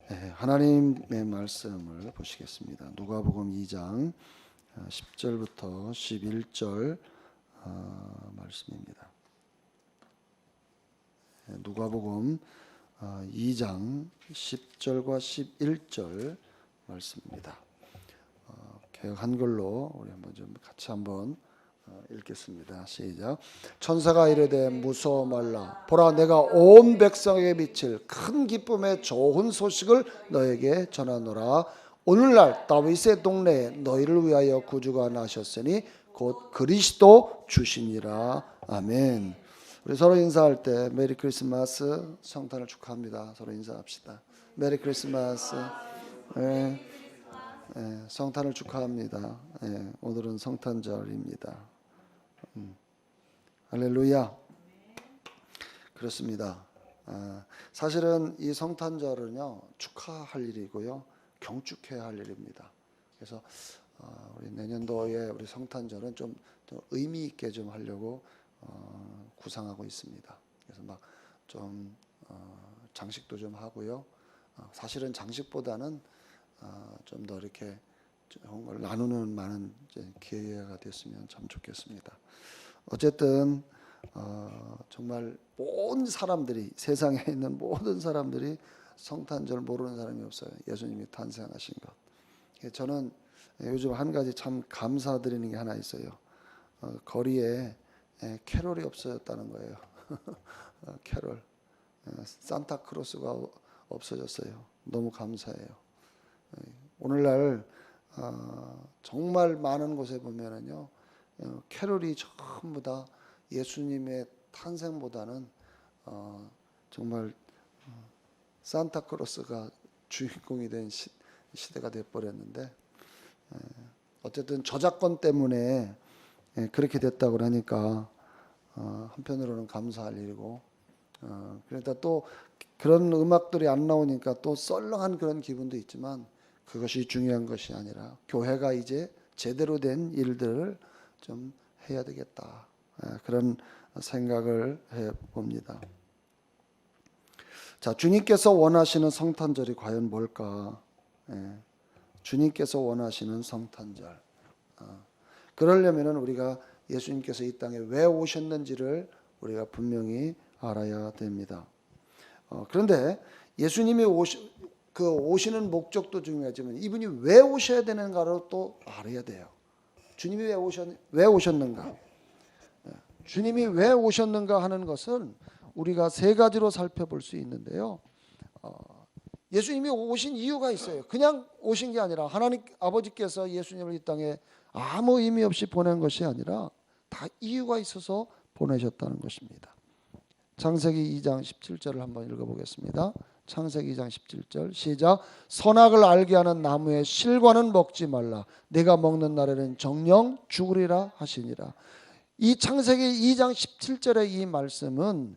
하나님의 말씀을 보시겠습니다. 누가복음 2장 10절부터 11절 말씀입니다. 누가복음 2장 10절과 11절 말씀입니다. 개역 한글로 우리 한번 좀 같이 한번 읽겠습니다. 시작. 천사가 이르되 무서워 말라. 보라, 내가 온 백성에게 미칠 큰 기쁨의 좋은 소식을 너에게 전하노라. 오늘날 다윗의 동네에 너희를 위하여 구주가 나셨으니 곧 그리스도 주시니라. 아멘. 우리 서로 인사할 때 메리 크리스마스, 성탄을 축하합니다. 서로 인사합시다. 메리 크리스마스. 성탄을 축하합니다. 오늘은 성탄절입니다. 할렐루야. 그렇습니다. 사실은 이 성탄절은요, 축하할 일이고요, 경축해야 할 일입니다. 그래서 우리 내년도에 우리 성탄절은 좀 의미 있게 좀 하려고 구상하고 있습니다. 그래서 막 좀 장식도 좀 하고요. 사실은 장식보다는 좀 더 이렇게 좋은 걸 나누는 많은 기회가 됐으면 참 좋겠습니다. 어쨌든 정말 모든 사람들이, 세상에 있는 모든 사람들이 성탄절 모르는 사람이 없어요. 예수님이 탄생하신 것. 저는 요즘 한 가지 참 감사드리는 게 하나 있어요. 거리에 캐롤이 없어졌다는 거예요. 캐롤. 산타크로스가 없어졌어요. 너무 감사해요. 오늘날 정말 많은 곳에 보면은요, 캐롤이 전부 다 예수님의 탄생보다는 정말 산타크로스가 주인공이 된 시대가 되어버렸는데, 어쨌든 저작권 때문에 그렇게 됐다고 하니까 한편으로는 감사할 일이고, 그러다 또 그런 음악들이 안 나오니까 또 썰렁한 그런 기분도 있지만, 그것이 중요한 것이 아니라 교회가 이제 제대로 된 일들을 좀 해야 되겠다, 그런 생각을 해봅니다. 자, 주님께서 원하시는 성탄절이 과연 뭘까? 주님께서 원하시는 성탄절. 그러려면 우리가 예수님께서 이 땅에 왜 오셨는지를 우리가 분명히 알아야 됩니다. 그런데 예수님이 오시는 목적도 중요하지만 이분이 왜 오셔야 되는가를 또 알아야 돼요. 주님이 왜 오셨는가? 주님이 왜 오셨는가 하는 것은 우리가 세 가지로 살펴볼 수 있는데요. 예수님이 오신 이유가 있어요. 그냥 오신 게 아니라 하나님 아버지께서 예수님을 이 땅에 아무 의미 없이 보낸 것이 아니라 다 이유가 있어서 보내셨다는 것입니다. 창세기 2장 17절을 한번 읽어보겠습니다. 창세기 2장 17절 시작. 선악을 알게 하는 나무의 실과는 먹지 말라. 내가 먹는 날에는 정녕 죽으리라 하시니라. 이 창세기 2장 17절의 이 말씀은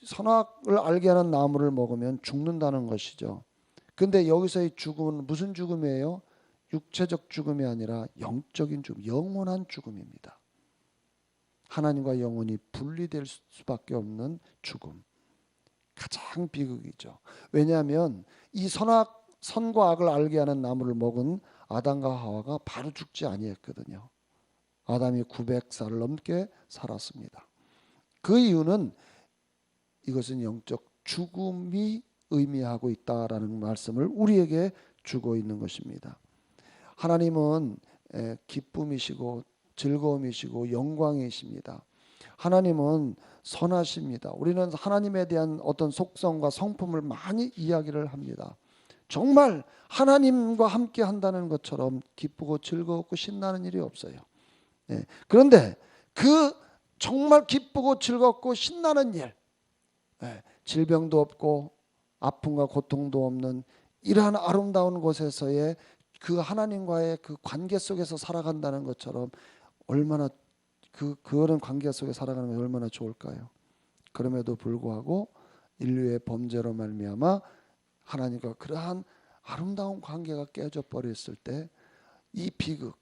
선악을 알게 하는 나무를 먹으면 죽는다는 것이죠. 근데 여기서의 죽음은 무슨 죽음이에요? 육체적 죽음이 아니라 영적인 죽음, 영원한 죽음입니다. 하나님과 영혼이 분리될 수밖에 없는 죽음. 가장 비극이죠. 왜냐하면 이 선과 악을 알게 하는 나무를 먹은 아담과 하와가 바로 죽지 아니했거든요. 아담이 900살을 넘게 살았습니다. 그 이유는 이것은 영적 죽음이 의미하고 있다라는 말씀을 우리에게 주고 있는 것입니다. 하나님은 기쁨이시고 즐거움이시고 영광이십니다. 하나님은 선하십니다. 우리는 하나님에 대한 어떤 속성과 성품을 많이 이야기를 합니다. 정말 하나님과 함께 한다는 것처럼 기쁘고 즐겁고 신나는 일이 없어요. 그런데 그 정말 기쁘고 즐겁고 신나는 일, 질병도 없고 아픔과 고통도 없는 이러한 아름다운 곳에서의 그 하나님과의 그 관계 속에서 살아간다는 것처럼 얼마나 그런 관계 속에 살아가는 게 얼마나 좋을까요? 그럼에도 불구하고 인류의 범죄로 말미암아 하나님과 그러한 아름다운 관계가 깨져 버렸을 때 이 비극,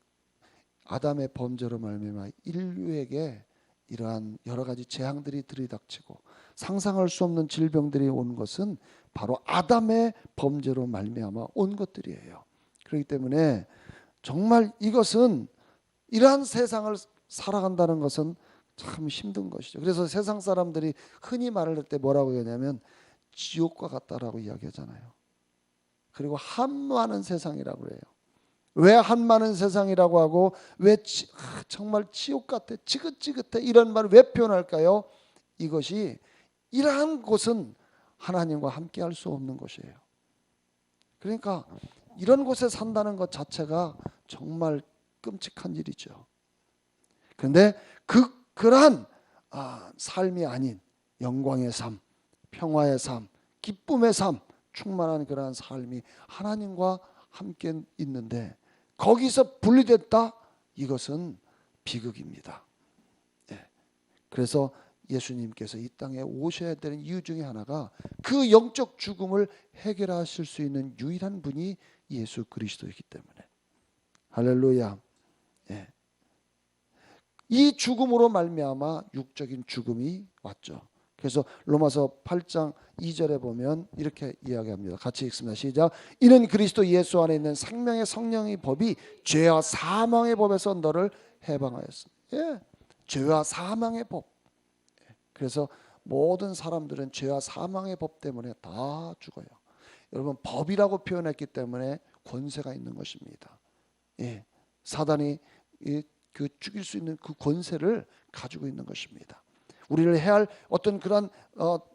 아담의 범죄로 말미암아 인류에게 이러한 여러 가지 재앙들이 들이닥치고 상상할 수 없는 질병들이 온 것은 바로 아담의 범죄로 말미암아 온 것들이에요. 그렇기 때문에 정말 이것은 이러한 세상을 살아간다는 것은 참 힘든 것이죠. 그래서 세상 사람들이 흔히 말을 할 때 뭐라고 하냐면 지옥과 같다라고 이야기하잖아요. 그리고 한많은 세상이라고 해요. 왜 한많은 세상이라고 하고 왜 정말 지옥 같아, 지긋지긋해 이런 말을 왜 표현할까요? 이것이 이러한 곳은 하나님과 함께 할 수 없는 곳이에요. 그러니까 이런 곳에 산다는 것 자체가 정말 끔찍한 일이죠. 그런데 그러한 삶이 아닌 영광의 삶, 평화의 삶, 기쁨의 삶, 충만한 그러한 삶이 하나님과 함께 있는데 거기서 분리됐다? 이것은 비극입니다. 그래서 예수님께서 이 땅에 오셔야 되는 이유 중에 하나가 그 영적 죽음을 해결하실 수 있는 유일한 분이 예수 그리스도이기 때문에. 할렐루야. 이 죽음으로 말미암아 육적인 죽음이 왔죠. 그래서 로마서 8장 2절에 보면 이렇게 이야기합니다. 같이 읽습니다. 시작. 이는 그리스도 예수 안에 있는 생명의 성령의 법이 죄와 사망의 법에서 너를 해방하였습니다. 죄와 사망의 법. 그래서 모든 사람들은 죄와 사망의 법 때문에 다 죽어요. 여러분, 법이라고 표현했기 때문에 권세가 있는 것입니다. 사단이 그 죽일 수 있는 그 권세를 가지고 있는 것입니다. 우리를 해할 어떤 그런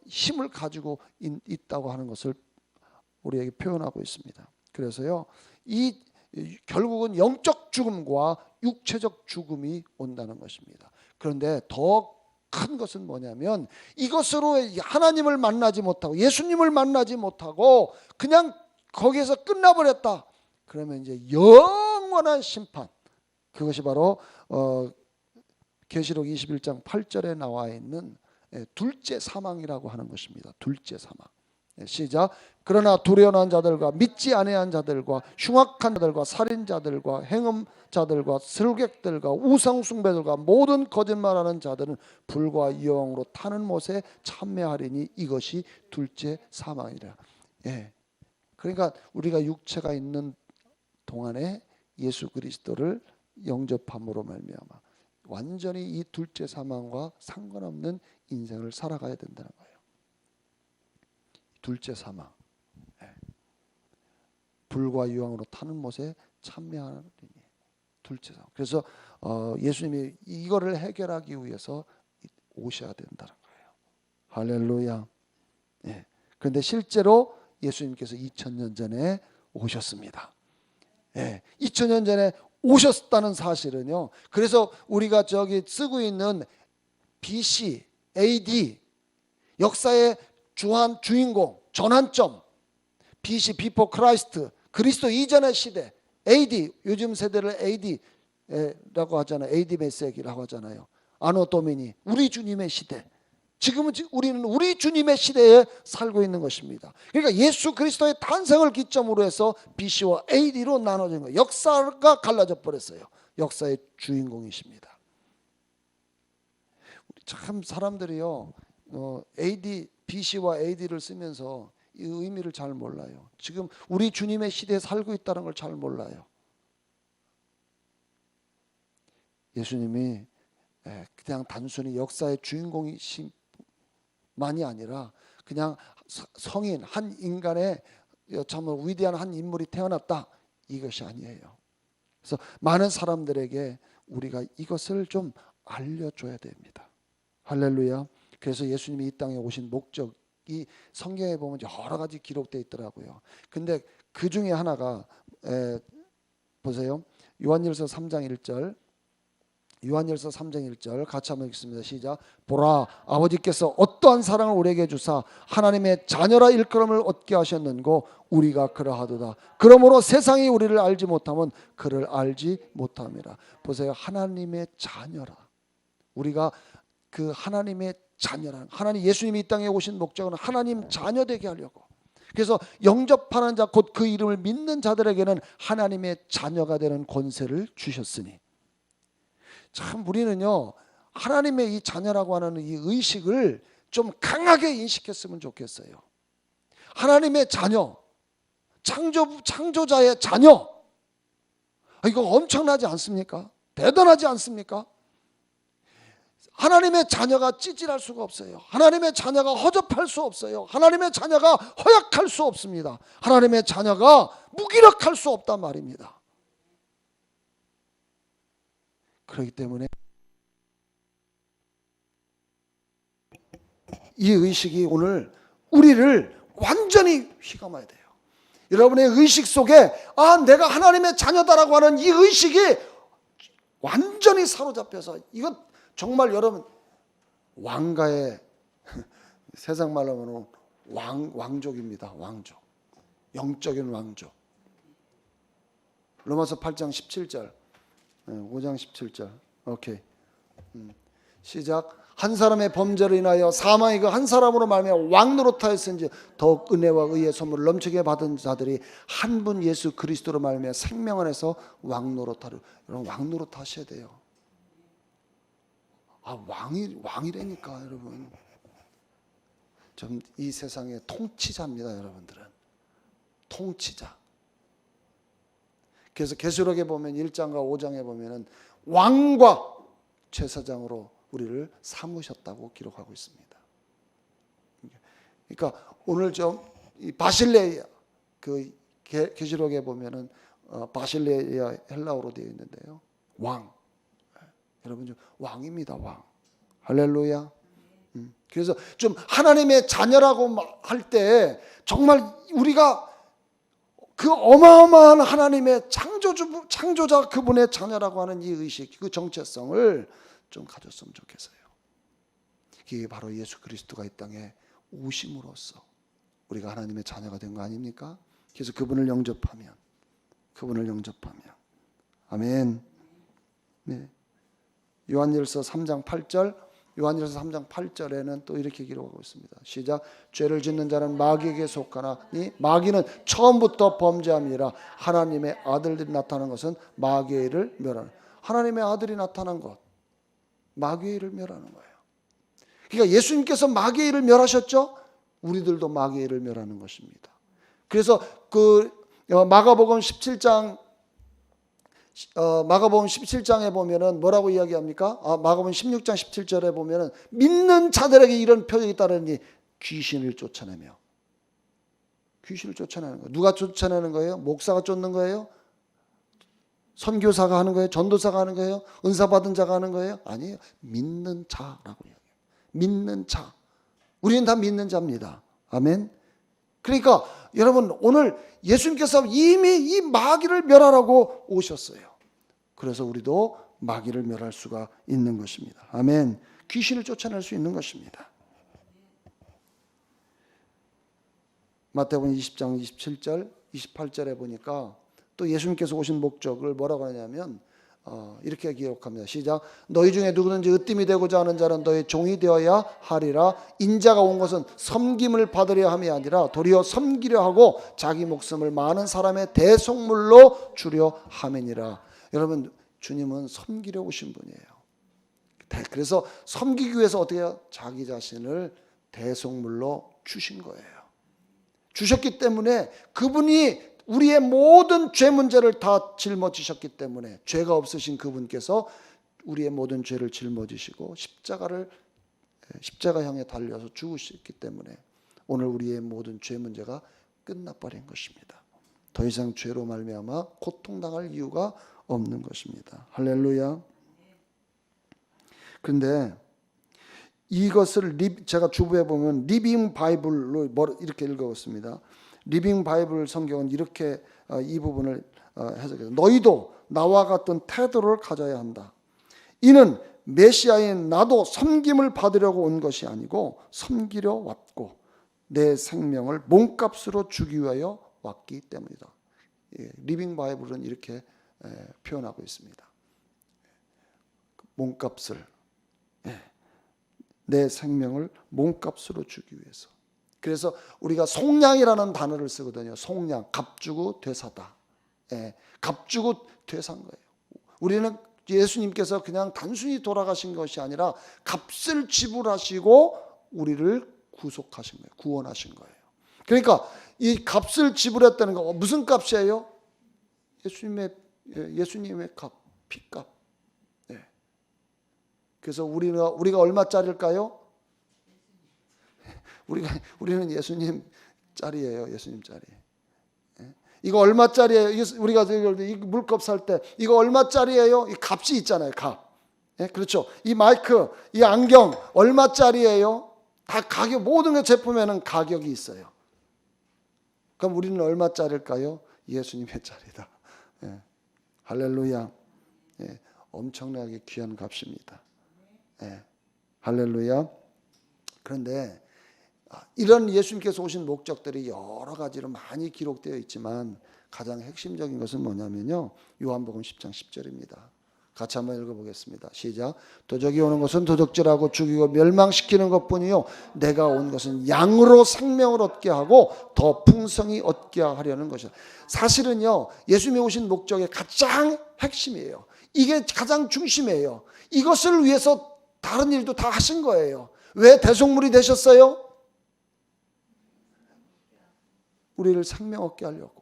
힘을 가지고 있다고 하는 것을 우리에게 표현하고 있습니다. 그래서요, 이 결국은 영적 죽음과 육체적 죽음이 온다는 것입니다. 그런데 더 큰 것은 뭐냐면 이것으로 하나님을 만나지 못하고 예수님을 만나지 못하고 그냥 거기에서 끝나버렸다. 그러면 이제 영원한 심판, 그것이 바로 계시록 21장 8절에 나와 있는 둘째 사망이라고 하는 것입니다. 둘째 사망. 시작. 그러나 두려워한 자들과 믿지 아니한 자들과 흉악한 자들과 살인자들과 행음자들과 슬객들과 우상숭배들과 모든 거짓말하는 자들은 불과 영으로 타는 못에 참매하리니 이것이 둘째 사망이라. 그러니까 우리가 육체가 있는 동안에 예수 그리스도를 영접함으로 말미암아 완전히 이 둘째 사망과 상관없는 인생을 살아가야 된다는 거예요. 둘째 사망, 불과 유황으로 타는 못에 참매하리니 둘째 사망. 그래서 예수님이 이거를 해결하기 위해서 오셔야 된다는 거예요. 할렐루야. 그런데 실제로 예수님께서 2000년 전에 오셨습니다. 2000년 전에 오셨다는 사실은요. 그래서 우리가 저기 쓰고 있는 BC, AD 역사의 주인공, 전환점, BC, Before Christ, 그리스도 이전의 시대, AD, 요즘 세대를 AD라고 하잖아요. AD 몇 세기라고 하잖아요. 아노 도미니, 우리 주님의 시대. 지금은 우리는 우리 주님의 시대에 살고 있는 것입니다. 그러니까 예수 그리스도의 탄생을 기점으로 해서 BC와 AD로 나눠진 거예요. 역사가 갈라져 버렸어요. 역사의 주인공이십니다. 참 사람들이요, AD, BC와 AD를 쓰면서 이 의미를 잘 몰라요. 지금 우리 주님의 시대에 살고 있다는 걸 잘 몰라요. 예수님이 그냥 단순히 역사의 주인공이신 만이 아니라 그냥 성인 한 인간의 참 위대한 한 인물이 태어났다, 이것이 아니에요. 그래서 많은 사람들에게 우리가 이것을 좀 알려줘야 됩니다. 할렐루야. 그래서 예수님이 이 땅에 오신 목적이 성경에 보면 여러 가지 기록되어 있더라고요. 근데 그 중에 하나가 보세요. 요한일서 3장 1절, 요한일서 3장 1절 같이 한번 읽습니다. 시작. 보라, 아버지께서 어떠한 사랑을 우리에게 주사 하나님의 자녀라 일컬음을 얻게 하셨는고 우리가 그러하도다. 그러므로 세상이 우리를 알지 못하면 그를 알지 못함이라. 보세요. 하나님의 자녀라. 우리가 그 하나님의 자녀라는, 하나님, 예수님이 이 땅에 오신 목적은 하나님 자녀 되게 하려고. 그래서 영접하는 자, 곧 그 이름을 믿는 자들에게는 하나님의 자녀가 되는 권세를 주셨으니, 참 우리는요 하나님의 이 자녀라고 하는 이 의식을 좀 강하게 인식했으면 좋겠어요. 하나님의 자녀, 창조자의 자녀, 이거 엄청나지 않습니까? 대단하지 않습니까? 하나님의 자녀가 찌질할 수가 없어요. 하나님의 자녀가 허접할 수 없어요. 하나님의 자녀가 허약할 수 없습니다. 하나님의 자녀가 무기력할 수 없단 말입니다. 그렇기 때문에 이 의식이 오늘 우리를 완전히 휘감아야 돼요. 여러분의 의식 속에 내가 하나님의 자녀다라고 하는 이 의식이 완전히 사로잡혀서, 이건 정말 여러분 왕가의 세상 말로 하면 왕족입니다. 왕족, 영적인 왕족. 로마서 8장 17절, 5장 17절. 오케이. 시작. 한 사람의 범죄로 인하여 사망이 그 한 사람으로 말미암아 왕노릇하였은지 더욱 은혜와 의의 선물을 넘치게 받은 자들이 한 분 예수 그리스도로 말미암아 생명 안에서 왕노릇하려. 여러분 왕노릇하셔야 돼요. 왕이라니까 여러분. 좀 이 세상의 통치자입니다. 여러분들은 통치자. 그래서 계시록에 보면 1장과 5장에 보면은 왕과 제사장으로 우리를 삼으셨다고 기록하고 있습니다. 그러니까 오늘 좀 바실레아, 그 계시록에 보면은 바실레아 헬라어로 되어 있는데요. 왕. 여러분 좀 왕입니다. 왕. 할렐루야. 그래서 좀 하나님의 자녀라고 할 때 정말 우리가 그 어마어마한 하나님의 창조자 그분의 자녀라고 하는 이 의식, 그 정체성을 좀 가졌으면 좋겠어요. 이게 바로 예수 그리스도가 이 땅에 오심으로써 우리가 하나님의 자녀가 된 거 아닙니까? 그래서 그분을 영접하면 아멘. 네. 요한일서 3장 8절, 요한일서 3장 8절에는 또 이렇게 기록하고 있습니다. 시작. 죄를 짓는 자는 마귀에게 속하나니 마귀는 처음부터 범죄함이라. 하나님의 아들들이 나타난 것은 마귀의 일을 멸하는. 하나님의 아들이 나타난 것, 마귀의 일을 멸하는 거예요. 그러니까 예수님께서 마귀의 일을 멸하셨죠? 우리들도 마귀의 일을 멸하는 것입니다. 그래서 그 마가복음 17장에 보면은 뭐라고 이야기합니까? 마가복음 16장 17절에 보면은 믿는 자들에게 이런 표적이 따르니 귀신을 쫓아내는 거예요. 누가 쫓아내는 거예요? 목사가 쫓는 거예요? 선교사가 하는 거예요? 전도사가 하는 거예요? 은사 받은 자가 하는 거예요? 아니에요. 믿는 자라고 이야기해요. 믿는 자. 우리는 다 믿는 자입니다. 아멘. 그러니까 여러분 오늘 예수님께서 이미 이 마귀를 멸하라고 오셨어요. 그래서 우리도 마귀를 멸할 수가 있는 것입니다. 아멘. 귀신을 쫓아낼 수 있는 것입니다. 마태복음 20장 27절 28절에 보니까 또 예수님께서 오신 목적을 뭐라고 하냐면 이렇게 기록합니다. 시작. 너희 중에 누구든지 으뜸이 되고자 하는 자는 너의 종이 되어야 하리라. 인자가 온 것은 섬김을 받으려 함이 아니라 도리어 섬기려 하고 자기 목숨을 많은 사람의 대속물로 주려 함이니라. 여러분 주님은 섬기려 오신 분이에요. 그래서 섬기기 위해서 어떻게 해요? 자기 자신을 대속물로 주신 거예요. 주셨기 때문에 그분이 우리의 모든 죄 문제를 다 짊어지셨기 때문에 죄가 없으신 그분께서 우리의 모든 죄를 짊어지시고 십자가 향해 달려서 죽으셨기 때문에 오늘 우리의 모든 죄 문제가 끝나버린 것입니다. 더 이상 죄로 말미암아 고통당할 이유가 없는 것입니다. 할렐루야. 그런데 이것을 제가 주부에 보면 리빙 바이블로 이렇게 읽어봤습니다. 리빙 바이블 성경은 이렇게 이 부분을 해석해요. 너희도 나와 같은 태도를 가져야 한다. 이는 메시아인 나도 섬김을 받으려고 온 것이 아니고 섬기려 왔고 내 생명을 몸값으로 주기 위하여 왔기 때문이다. 리빙 바이블은 이렇게 표현하고 있습니다. 몸값을, 내 생명을 몸값으로 주기 위해서. 그래서 우리가 속량이라는 단어를 쓰거든요. 속량, 값주고 되사다. 값주고 되산 거예요. 우리는 예수님께서 그냥 단순히 돌아가신 것이 아니라 값을 지불하시고 우리를 구속하신 거예요. 구원하신 거예요. 그러니까 이 값을 지불했다는 거 무슨 값이에요? 예수님의 값, 피값. 네. 그래서 우리가 얼마짜리일까요? 우리는 예수님 짜리예요. 예수님 짜리. 네. 이거 얼마짜리예요? 우리가 이 물컵 살 때 이거 얼마짜리예요? 이 값이 있잖아요. 값. 네? 그렇죠. 이 마이크, 이 안경 얼마짜리예요? 다 가격, 모든 게 제품에는 가격이 있어요. 그럼 우리는 얼마짜리일까요? 예수님의 짜리다. 예. 할렐루야. 예. 엄청나게 귀한 값입니다. 예. 할렐루야. 그런데 이런 예수님께서 오신 목적들이 여러 가지로 많이 기록되어 있지만 가장 핵심적인 것은 뭐냐면요. 요한복음 10장 10절입니다. 같이 한번 읽어보겠습니다. 시작. 도적이 오는 것은 도적질하고 죽이고 멸망시키는 것뿐이요 내가 온 것은 양으로 생명을 얻게 하고 더 풍성히 얻게 하려는 것이다. 사실은요 예수님이 오신 목적의 가장 핵심이에요. 이게 가장 중심이에요. 이것을 위해서 다른 일도 다 하신 거예요. 왜 대속물이 되셨어요? 우리를 생명 얻게 하려고.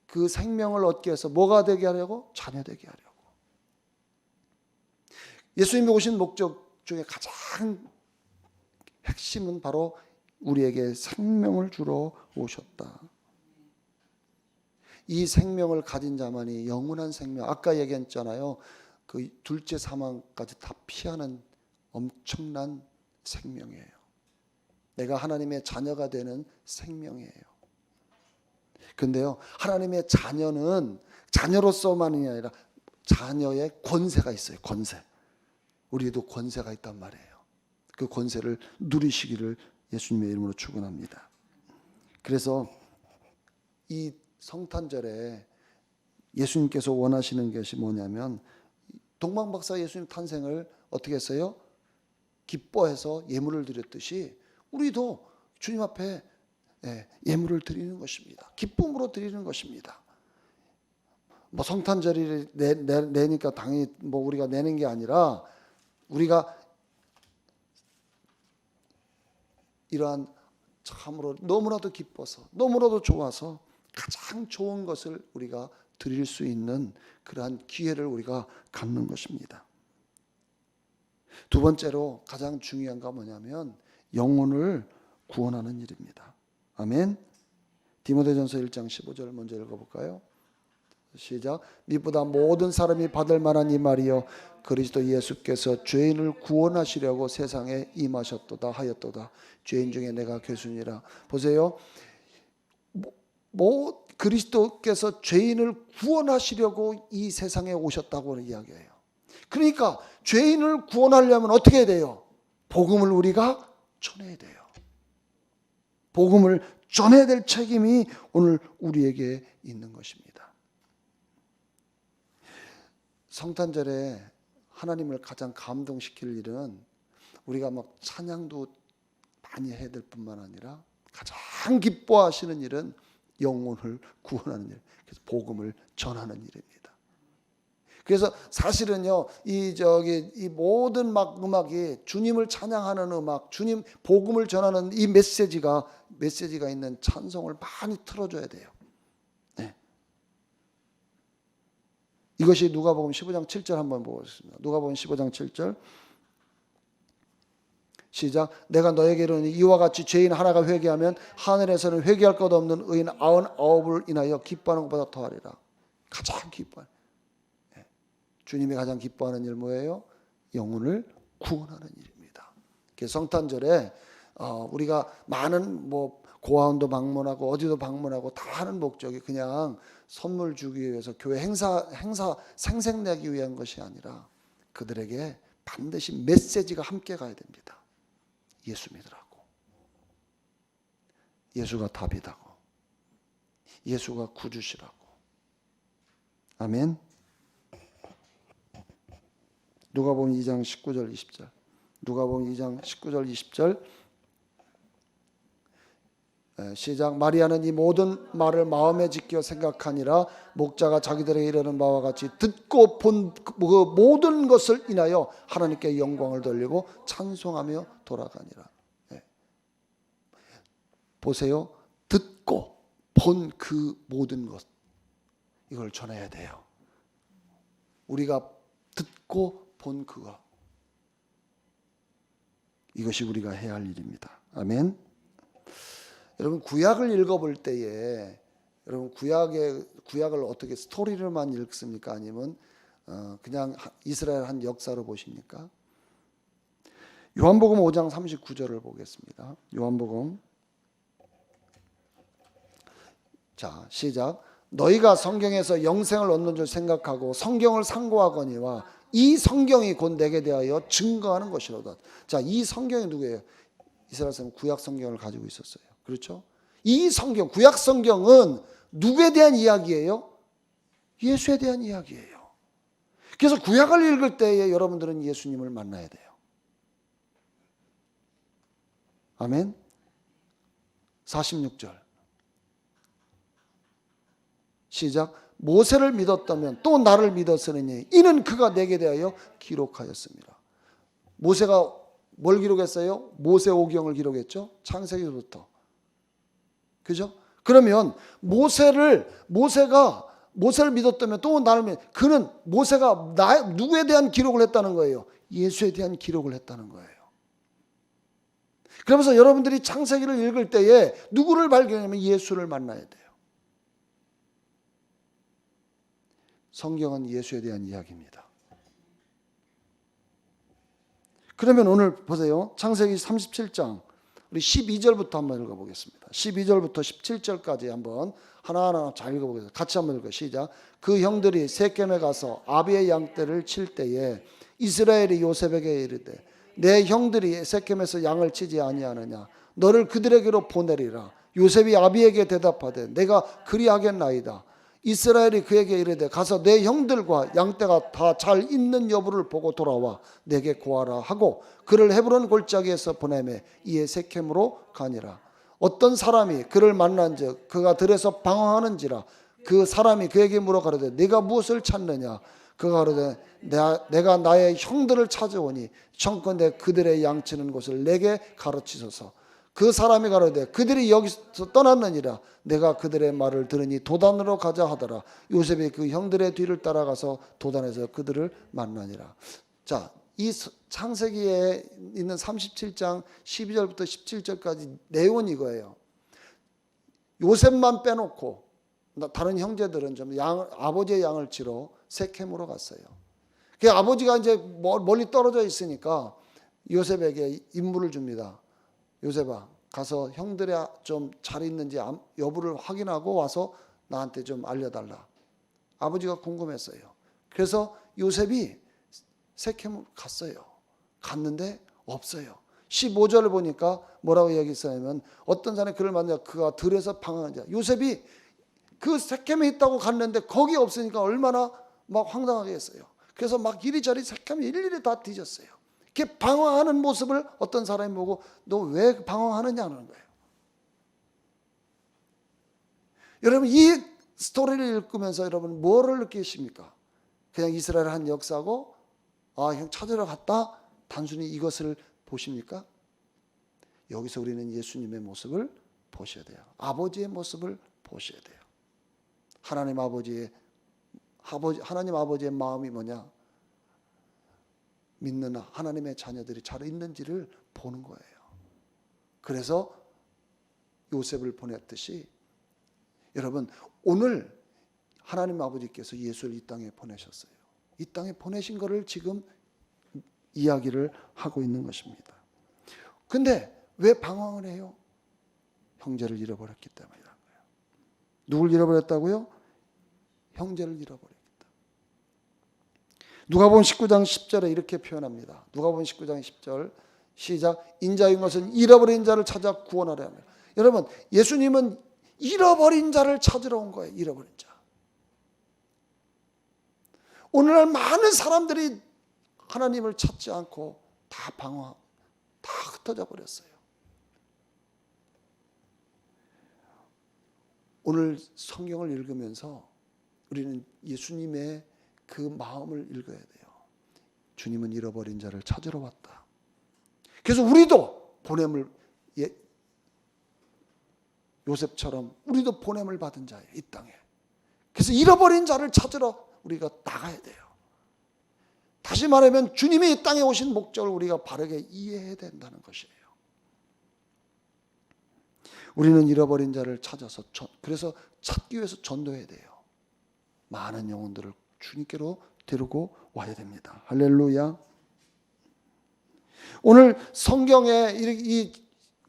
그 생명을 얻기 위해서 뭐가 되게 하려고? 자녀 되게 하려고. 예수님이 오신 목적 중에 가장 핵심은 바로 우리에게 생명을 주러 오셨다. 이 생명을 가진 자만이 영원한 생명, 아까 얘기했잖아요. 그 둘째 사망까지 다 피하는 엄청난 생명이에요. 내가 하나님의 자녀가 되는 생명이에요. 근데요, 하나님의 자녀는 자녀로서만이 아니라 자녀의 권세가 있어요. 권세. 우리도 권세가 있단 말이에요. 그 권세를 누리시기를 예수님의 이름으로 축원합니다. 그래서 이 성탄절에 예수님께서 원하시는 것이 뭐냐면 동방박사 예수님 탄생을 어떻게 했어요? 기뻐해서 예물을 드렸듯이 우리도 주님 앞에 예물을 드리는 것입니다. 기쁨으로 드리는 것입니다. 뭐 성탄절이 내니까 당연히 뭐 우리가 내는 게 아니라 우리가 이러한 참으로 너무나도 기뻐서 너무나도 좋아서 가장 좋은 것을 우리가 드릴 수 있는 그러한 기회를 우리가 갖는 것입니다. 두 번째로 가장 중요한 건 뭐냐면 영혼을 구원하는 일입니다. 아멘. 디모데전서 1장 15절 먼저 읽어볼까요? 시작. 미보다 모든 사람이 받을 만한 이 말이요 그리스도 예수께서 죄인을 구원하시려고 세상에 임하셨도다 하였도다. 죄인 중에 내가 괴순이라. 보세요. 그리스도께서 죄인을 구원하시려고 이 세상에 오셨다고 이야기해요. 그러니까 죄인을 구원하려면 어떻게 해야 돼요? 복음을 우리가 전해야 돼요. 복음을 전해야 될 책임이 오늘 우리에게 있는 것입니다. 성탄절에 하나님을 가장 감동시킬 일은 우리가 막 찬양도 많이 해야 될 뿐만 아니라 가장 기뻐하시는 일은 영혼을 구원하는 일, 그래서 복음을 전하는 일입니다. 그래서 사실은요, 이 모든 음악이 주님을 찬양하는 음악, 주님 복음을 전하는 이 메시지가 있는 찬송을 많이 틀어줘야 돼요. 네. 이것이 누가복음 15장 7절 한번 보겠습니다. 누가복음 15장 7절. 시작. 내가 너에게 이르노니 이와 같이 죄인 하나가 회개하면 하늘에서는 회개할 것 없는 의인 99을 인하여 기뻐하는 것보다 더하리라. 가장 기뻐하는. 주님이 가장 기뻐하는 일 뭐예요? 영혼을 구원하는 일입니다. 그래서 성탄절에 우리가 많은 뭐 고아원도 방문하고 어디도 방문하고 다 하는 목적이 그냥 선물 주기 위해서 교회 행사 생색내기 위한 것이 아니라 그들에게 반드시 메시지가 함께 가야 됩니다. 예수 믿으라고. 예수가 답이다고. 예수가 구주시라고. 아멘. 누가복음 2장 19절 20절. 누가복음 2장 19절 20절. 시작. 마리아는 이 모든 말을 마음에 지켜 생각하니라. 목자가 자기들에게 이르는 바와 같이 듣고 본 그 모든 것을 인하여 하나님께 영광을 돌리고 찬송하며 돌아가니라. 보세요. 듣고 본 그 모든 것, 이걸 전해야 돼요. 우리가 듣고 본 그거, 이것이 우리가 해야 할 일입니다. 아멘. 여러분, 구약을 읽어볼 때에 여러분 구약을 어떻게 스토리로만 읽습니까? 아니면 그냥 이스라엘 한 역사로 보십니까? 요한복음 5장 39절을 보겠습니다. 요한복음, 자 시작. 너희가 성경에서 영생을 얻는 줄 생각하고 성경을 상고하거니와 이 성경이 곧 내게 대하여 증거하는 것이로다. 자, 이 성경이 누구예요? 이스라엘 사람은 구약 성경을 가지고 있었어요. 그렇죠? 이 성경, 구약 성경은 누구에 대한 이야기예요? 예수에 대한 이야기예요. 그래서 구약을 읽을 때에 여러분들은 예수님을 만나야 돼요. 아멘. 46절 시작. 모세를 믿었다면 또 나를 믿었으니 이는 그가 내게 대하여 기록하였습니다. 모세가 뭘 기록했어요? 모세오경을 기록했죠. 창세기부터. 그죠? 그러면 모세가 모세를 믿었다면 또 나를 그는 모세가 누구에 대한 기록을 했다는 거예요? 예수에 대한 기록을 했다는 거예요. 그러면서 여러분들이 창세기를 읽을 때에 누구를 발견하면 예수를 만나야 돼요. 성경은 예수에 대한 이야기입니다. 그러면 오늘 보세요. 창세기 37장 우리 12절부터 한번 읽어보겠습니다. 12절부터 17절까지 한번 하나하나 잘 읽어보겠습니다. 같이 한번 읽어요. 시작. 그 형들이 세겜에 가서 아비의 양떼를 칠 때에 이스라엘이 요셉에게 이르되 내 형들이 세겜에서 양을 치지 아니하느냐 너를 그들에게로 보내리라. 요셉이 아비에게 대답하되 내가 그리하겠나이다. 이스라엘이 그에게 이르되 가서 내 형들과 양떼가 다 잘 있는 여부를 보고 돌아와 내게 구하라 하고 그를 헤브론 골짜기에서 보내매 이에 세겜으로 가니라. 어떤 사람이 그를 만난즉 그가 들에서 방황하는지라. 그 사람이 그에게 물어 가로되 네가 무엇을 찾느냐. 그가 가로되 내가 나의 형들을 찾아오니 청컨대 그들의 양치는 곳을 내게 가르치소서. 그 사람이 가로되 그들이 여기서 떠났느니라. 내가 그들의 말을 들으니 도단으로 가자 하더라. 요셉이 그 형들의 뒤를 따라가서 도단에서 그들을 만나니라. 자, 이 창세기에 있는 37장 12절부터 17절까지 내용은 이거예요. 요셉만 빼놓고 다른 형제들은 좀 아버지의 양을 치러 세겜으로 갔어요. 그 아버지가 이제 멀리 떨어져 있으니까 요셉에게 임무를 줍니다. 요셉아, 가서 형들이 좀 잘 있는지 여부를 확인하고 와서 나한테 좀 알려달라. 아버지가 궁금했어요. 그래서 요셉이 세겜 갔어요. 갔는데 없어요. 15절을 보니까 뭐라고 이야기했냐면 어떤 사람이 그를 만나 그가 들에서 방황한 자. 요셉이 그 세겜에 있다고 갔는데 거기 없으니까 얼마나 막 황당하게 했어요. 그래서 막 이리저리 세겜 일일이 다 뒤졌어요. 이렇게 방황하는 모습을 어떤 사람이 보고 너 왜 방황하느냐는 거예요. 여러분 이 스토리를 읽으면서 여러분 뭐를 느끼십니까? 그냥 이스라엘 한 역사고 형 찾으러 갔다 단순히 이것을 보십니까? 여기서 우리는 예수님의 모습을 보셔야 돼요. 아버지의 모습을 보셔야 돼요. 하나님 아버지의 마음이 뭐냐? 믿는 하나님의 자녀들이 잘 있는지를 보는 거예요. 그래서 요셉을 보냈듯이 여러분 오늘 하나님 아버지께서 예수를 이 땅에 보내셨어요. 이 땅에 보내신 것을 지금 이야기를 하고 있는 것입니다. 근데 왜 방황을 해요? 형제를 잃어버렸기 때문이라는 거예요. 누굴 잃어버렸다고요? 형제를 잃어버렸다. 누가복음 19장 10절에 이렇게 표현합니다. 누가복음 19장 10절 시작. 인자인 것은 잃어버린 자를 찾아 구원하려 합니다. 여러분 예수님은 잃어버린 자를 찾으러 온 거예요. 잃어버린 자. 오늘날 많은 사람들이 하나님을 찾지 않고 다 방황, 다 흩어져 버렸어요. 오늘 성경을 읽으면서 우리는 예수님의 그 마음을 읽어야 돼요. 주님은 잃어버린 자를 찾으러 왔다. 그래서 우리도 보냄을, 요셉처럼 우리도 보냄을 받은 자예요, 이 땅에. 그래서 잃어버린 자를 찾으러 우리가 나가야 돼요. 다시 말하면 주님이 이 땅에 오신 목적을 우리가 바르게 이해해야 된다는 것이에요. 우리는 잃어버린 자를 찾아서, 그래서 찾기 위해서 전도해야 돼요. 많은 영혼들을 주님께로 데리고 와야 됩니다. 할렐루야. 오늘 성경에 이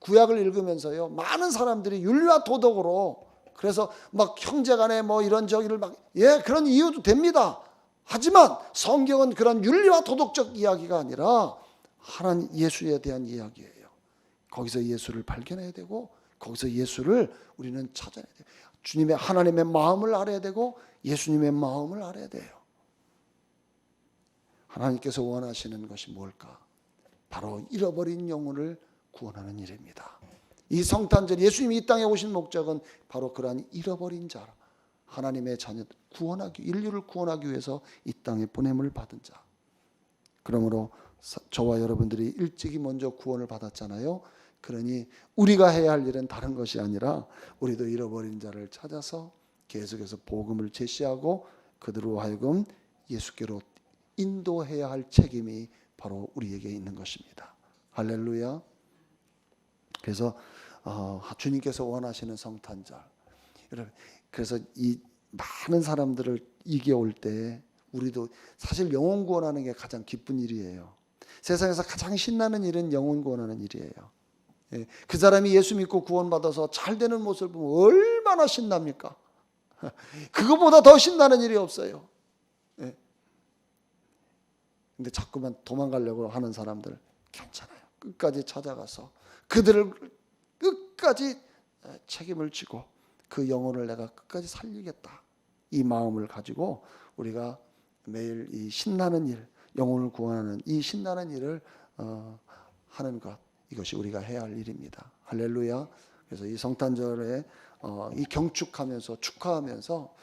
구약을 읽으면서요, 많은 사람들이 윤리와 도덕으로, 그래서 막 형제간에 뭐 이런 저기를 그런 이유도 됩니다. 하지만 성경은 그런 윤리와 도덕적 이야기가 아니라 하나님 예수에 대한 이야기예요. 거기서 예수를 발견해야 되고, 거기서 예수를 우리는 찾아야 돼요. 주님의, 하나님의 마음을 알아야 되고 예수님의 마음을 알아야 돼요. 하나님께서 원하시는 것이 뭘까? 바로 잃어버린 영혼을 구원하는 일입니다. 이 성탄절, 예수님이 이 땅에 오신 목적은 바로 그러한 잃어버린 자, 하나님의 자녀들 인류를 구원하기 위해서 이 땅에 보냄을 받은 자. 그러므로 저와 여러분들이 일찍이 먼저 구원을 받았잖아요. 그러니 우리가 해야 할 일은 다른 것이 아니라 우리도 잃어버린 자를 찾아서 계속해서 복음을 제시하고 그들로 하여금 예수께로 인도해야 할 책임이 바로 우리에게 있는 것입니다. 할렐루야. 그래서 주님께서 원하시는 성탄절, 그래서 이 많은 사람들을 이겨올 때 우리도 사실 영혼 구원하는 게 가장 기쁜 일이에요. 세상에서 가장 신나는 일은 영혼 구원하는 일이에요. 그 사람이 예수 믿고 구원받아서 잘 되는 모습을 보면 얼마나 신납니까? 그거보다 더 신나는 일이 없어요. 근데 자꾸만 도망가려고 하는 사람들 괜찮아요. 끝까지 찾아가서 그들을 끝까지 책임을 지고 그 영혼을 내가 끝까지 살리겠다, 이 마음을 가지고 우리가 매일 이 신나는 일, 영혼을 구원하는 이 신나는 일을 하는 것, 이것이 우리가 해야 할 일입니다. 할렐루야. 그래서 이 성탄절에 이 경축하면서 축하하면서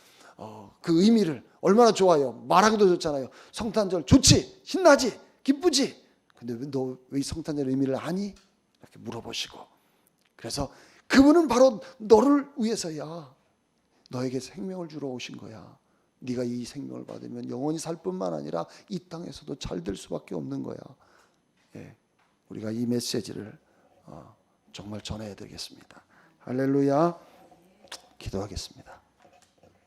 그 의미를, 얼마나 좋아요. 말하기도 좋잖아요. 성탄절 좋지, 신나지, 기쁘지. 근데 너 왜 이 성탄절 의미를 아니? 이렇게 물어보시고, 그래서 그분은 바로 너를 위해서야, 너에게 생명을 주러 오신 거야. 네가 이 생명을 받으면 영원히 살 뿐만 아니라 이 땅에서도 잘 될 수밖에 없는 거야. 우리가 이 메시지를 정말 전해야 되겠습니다. 할렐루야. 기도하겠습니다.